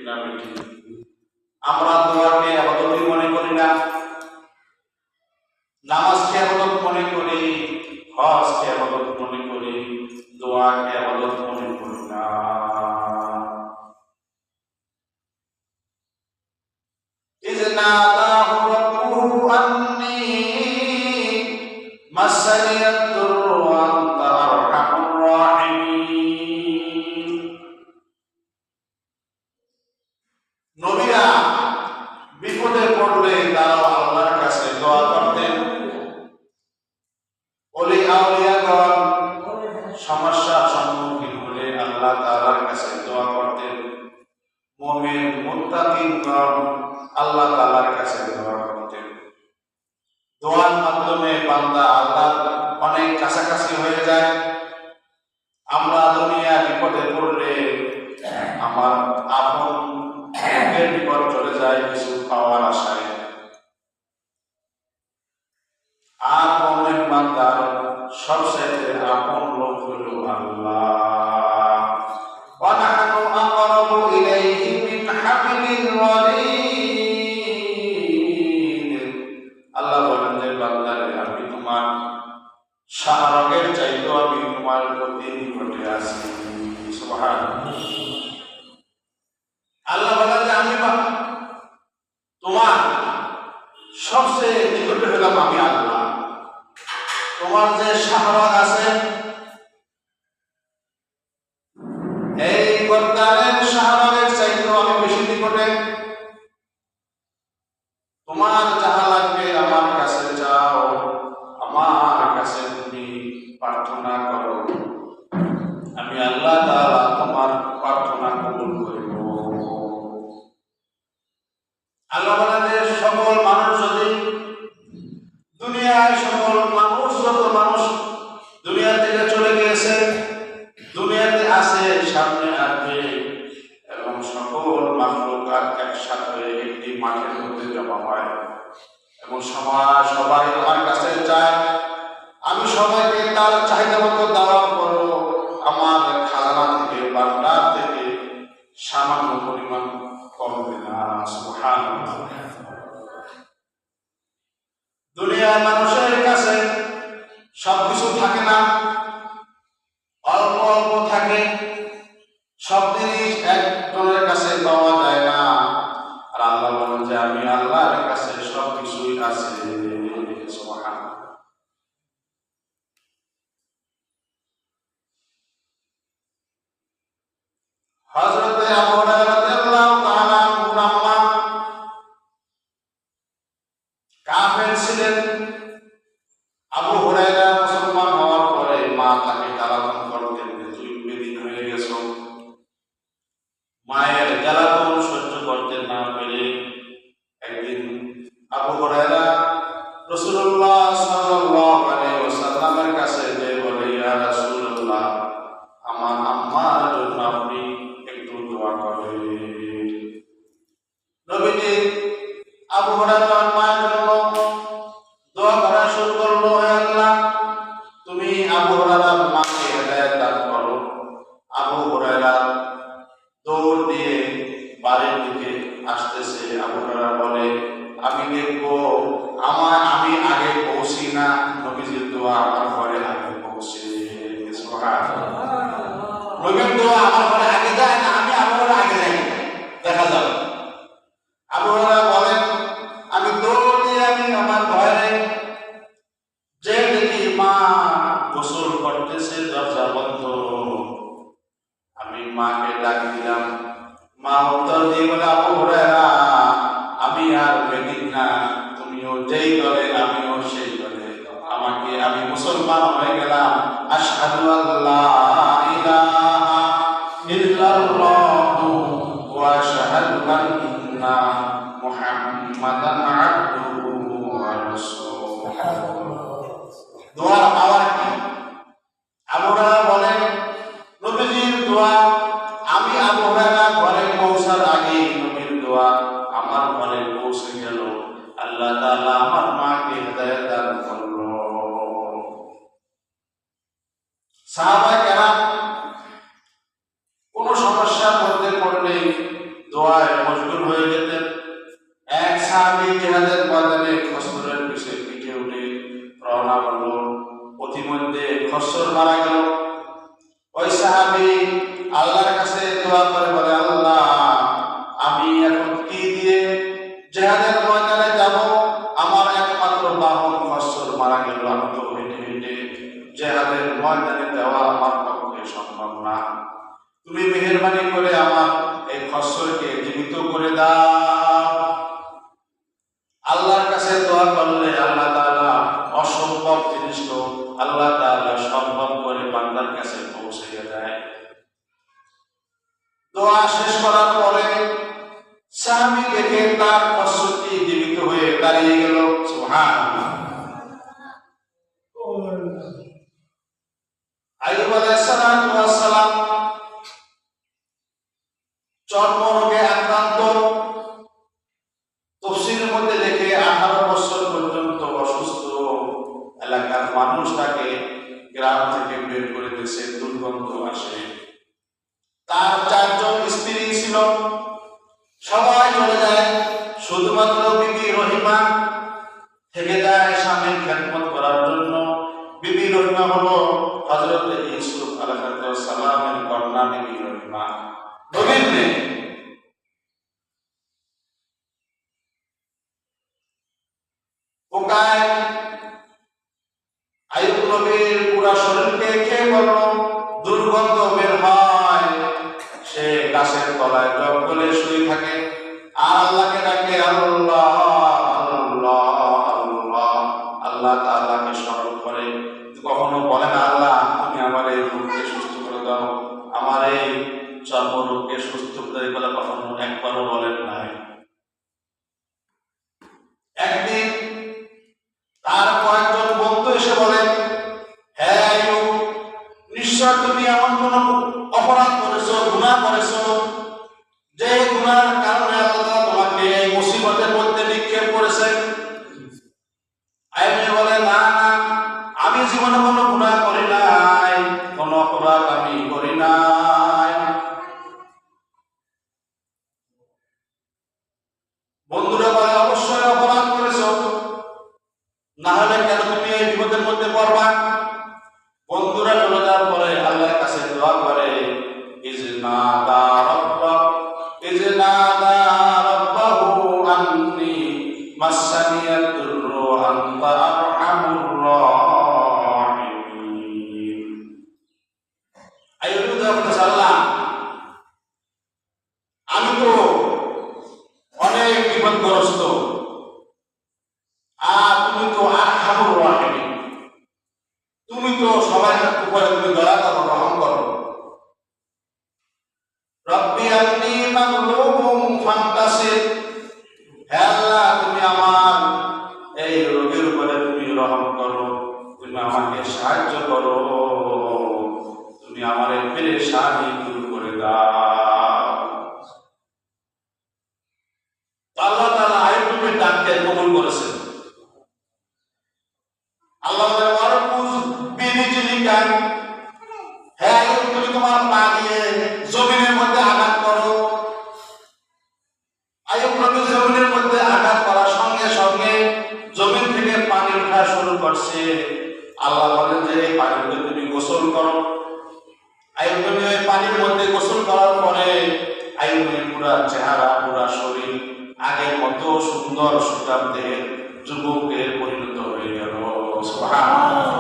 না বেটি? আমরা দোয়াকে আবাদত মনে করি না, নামাজকে আবাদত মনে করি, হজকে আবাদত মনে করি, দোয়াকে আবাদত মনে করি না। ইজনাদাহু রাব্বুহু আন্নী মাসানিয়াদ দুররু ওয়া আনতা আরহামুর রাহিমিন। নবীরা বিপদে পড়লে তারা আল্লাহর কাছে দোয়া করতেন। ওলি আউলিয়াগণ সমস্যার সম্মুখীন হলে আল্লাহ তাআলার কাছে দোয়া করতেন। মুমিন মুত্তাকিনগণ আল্লাহ তাআলার কাছে দোয়া করতেন। দোয়ার মাধ্যমে বান্দা আল্লাহর অনেক কাছাকাছি হয়ে যায়। আমরা দুনিয়া বিপদে পড়লে আমার আপন বিপদ চলে যায় কিছু পাওয়ার আশায়, আর মুমিন বান্দার সবচেয়ে আপন লোক হলো আল্লাহ। ওয়া নাহনু আকরাবু ইলাইহি মিন হাবিলিল ওয়ারিদ। আল্লাহ বলেন যে বান্দারে আমি তোমার শাহরগের চাইতেও আমি তোমার প্রতি নিকটে আছি। সুবহানাল্লাহ। আল্লাহ বলেন যে আমি তোমার সবচেয়ে নিকটে হলাম আমি আল্লাহ। তোমার যে শাহরগ আছে, এই গদ্দারের শাহরগের চাইতেও আমি বেশি নিকটে। তোমার যাহা লাগবে আমার কাছে চাও, আমার কাছে তুমি প্রার্থনা করো, আমি আল্লাহ তাআলা তোমার প্রার্থনা কবুল করব। আল্লাহ বলেন যে সকল মানুষ যদি দুনিয়ায় সকল মানুষ যত মানুষ দুনিয়া থেকে চলে গিয়েছে, দুনিয়াতে আছে, সামনে আসবে, এবং সকল মাখলুকাত একসাথে একটি মাঠের মধ্যে জমা হয় এবং সবাই আমার কাছে চায়, আমি সবাইকে তার চাহিদা মতো দেওয়ার পরও আমার খাজানা থেকে ভান্ডার থেকে সামান্য পরিমাণ কমবে না। সুবহানাল্লাহ। দুনিয়ার মানুষের কাছে সবকিছু থাকে না, অল্প অল্প থাকে, সব জিনিস একজনের কাছে পাওয়া যায় না। আর আল্লাহ বলেন যে আমি আল্লাহর কাছে সবকিছুই আছে। সুবহানাল্লাহ। হযরত আবু হুরায়রা রাদিয়াল্লাহু তাআলা আনহু আম্মা কাফের ছিলেন। আবু হুরায়রা মুসলমান হওয়ার পরে মা তাকে জ্বালাতন করতেন যে তুই বেদিন হয়ে গেছো। মায়ের জ্বালাতন সহ্য করতে না পেরে একদিন আবু হুরায়রা রাসূলুল্লাহ সাল্লাল্লাহু আলাইহি ওয়াসাল্লামের কাছে যে বলে, ইয়া রাসূলুল্লাহ, আমার আম্মার জন্য আপনি একটু দোয়া করবেন। নবীজি আবু হুরায়রার মায়ের জন্য দোয়া করা শুরু করলো, হে আল্লাহ তুমি আবু হুরায়রার মাকে হেদায়েত দান করো। আবু হুরায়রা দৌড় দিয়ে বাড়ির দিকে আসতেছে। আবু হুরায়রা বলে, আমি দেখবো আমি আগে পৌঁছি না, নবীজির দোয়া আমার ঘরে আগে পৌঁছে। সুবহানাল্লাহ। নবীর দোয়া আমার ঘরে আগে যায় না, আমি আবু হুরায়রা আগে যাই, দেখা যাবে। আবু হুরায়রা বলেন, আমি দৌড় দিয়ে আমি আমার ঘরে যে দেখি মা গোসল করতেছে, দরজা বন্ধ। আমি মাকে ডাক দিলাম, মা উত্তর দিয়ে বলে, আবু হুরায়রা আমি আর বেদিন না, তুমিও যেই দলে আমিও সেই দলে, আমি মুসলমান হয়ে গেলাম। আশহাদু আল্লা ইলাহা ইল্লাল্লাহু ওয়া আশহাদু আন্না মুহাম্মাদান আবদুহু ওয়া রাসূলুহু। দোয়ার পাওয়ার কি? আবু হুরায়রা বলেন, নবীজির দোয়া আমি আবু হুরায়রা ঘরে পৌঁছার আগে নবীর দোয়া আমার ঘরে পৌঁছে গেল। আল্লাহ তাআলা আমার মাকে হেদায়েত দান করলো। সাহাবায়ে কেরাম কোন সমস্যার মধ্যে পড়লে দোয়ায় মশগুল হয়ে যেতেন। এক সাহাবী জিহাদের ময়দানে খসরের পিঠে উঠে রওনা হলো। পথিমধ্যে খসর মারা গেল। ওই সাহাবী আল্লাহর কাছে দোয়া করে বলে, আল্লাহ, আমি এখন কি দিয়ে জিহাদের ময়দানে যাব? আমার একমাত্র বাহন খসর মারা গেল। আমি তো হেঁটে হেঁটে জিহাদের ময়দানে যাওয়া আমার পক্ষে সম্ভব না। তুমি মেহেরবানি করে আমার এই খসরকে জীবিত করে দাও। আল্লাহর কাছে দোয়া করলে আল্লাহ তাআলা অসম্ভব জিনিসকে আল্লাহ তাআলা সম্ভব করে বান্দার কাছে পৌঁছে দেয়। দোয়া শেষ করার পরে সাহাবী দেখে তার খসরটি জীবিত হয়ে দাঁড়িয়ে গেল। সুবহানাল্লাহ। আইয়ুব আলাইহিস সালাম চর্মরোগে আক্রান্ত। তাফসীরের মধ্যে লেখে 18 বছর পর্যন্ত অসুস্থ। এলাকার মানুষ তাকে গ্রাম থেকে বের করে দিয়েছে, দুর্গন্ধ আসে। তার 4 জন স্ত্রী ছিল, সবাই চলে যায়, শুধুমাত্র বিবি রহিমা থেকে যায় স্বামীর খেদমত করার জন্য। বিবি রহিমা হলো হযরত ইউসুফ আলাইহিস সালামের কন্যা। বিবি রহিমা নবীর মেয়ে। পোকায় আইয়ুব নবীর পুরা শরীরকে খেয়ে বলল, দুর্গন্ধ বের হয়। সে গাছের তলায় জঙ্গলে শুয়ে থাকে আর আল্লাহকে ডাকে, আল্লাহ আল্লাহ আল্লাহ। আল্লাহ তাআলাকে স্মরণ করে। কখনো বলে না, আল্লাহ তুমি আমার এই রোগকে সুস্থ করে দাও, আমার এই চর্মরোগকে সুস্থ করে বলে কখনো একবারও বলেন নাই। একদিন তার কয়েকজন বন্ধু এসে বলেন, হ্যাঁ আইয়ুব, নিশ্চয় তুমি এমন কোন অপরাধ করেছো, গুনাহ করেছো, যে গুনার কারণে আল্লাহ তোমাকে এই মুসিবতের মধ্যে নিক্ষেপ করেছেন। আইয়ুব বলে, না না, আমি জীবনে কোনো গুনাহ করি নাই, কোনো অপরাধ আমি করি নাই। বন্ধুরা বলে, অবশ্যই অপরাধ করেছো, না হলে কেন তুমি এই বিপদের মধ্যে পড়বা? বন্ধুরা চলে যাওয়ার পরে আল্লাহর কাছে দোয়া করে, ইজনাদা রাব্বাহু আন্নী মাসানিয়াদ দুররু আনতা আরহামুর রাহিমিন। আইয়ুব বলছে, আল্লাহ, আমি তো অনেক বিপদগ্রস্ত, আর তুমি তো আরহামুর রাহিমিন, তুমি তো সবার উপরে তুমি দয়া করো, রহম করো। রব্বি আন্নী মাগলুবুম ফান্তাসির। হে আল্লাহ, তুমি আমার এই রোগের উপরে তুমি রহম করো, তুমি আমাকে সাহায্য করো, তুমি আমার এই পেরেশানি দূর করে দাও। আল্লাহ তাআলা আইয়ুবের ডাককে কবুল করেছেন। আল্লাহ বলে, ওয়ারকুজ বিরিজলিকা, হে আইয়ুব, তুমি তোমার পা দিয়ে জমিনের মধ্যে আঘাত করো। আইয়ুব নবী জমিনের মধ্যে আঘাত করার সঙ্গে সঙ্গে জমিন থেকে পানি ওঠা শুরু করছে। আল্লাহ বলেন যে এই পানিতে তুমি গোসল করো। আইয়ুব নবী ওই পানির মধ্যে গোসল করার পরে আইয়ুব নবীর পুরা চেহারা, পুরা শরীর আগের মতো সুন্দর সুঠাম দেহের যুবকের পরিণত হয়ে গেল। সুবহানাল্লাহ।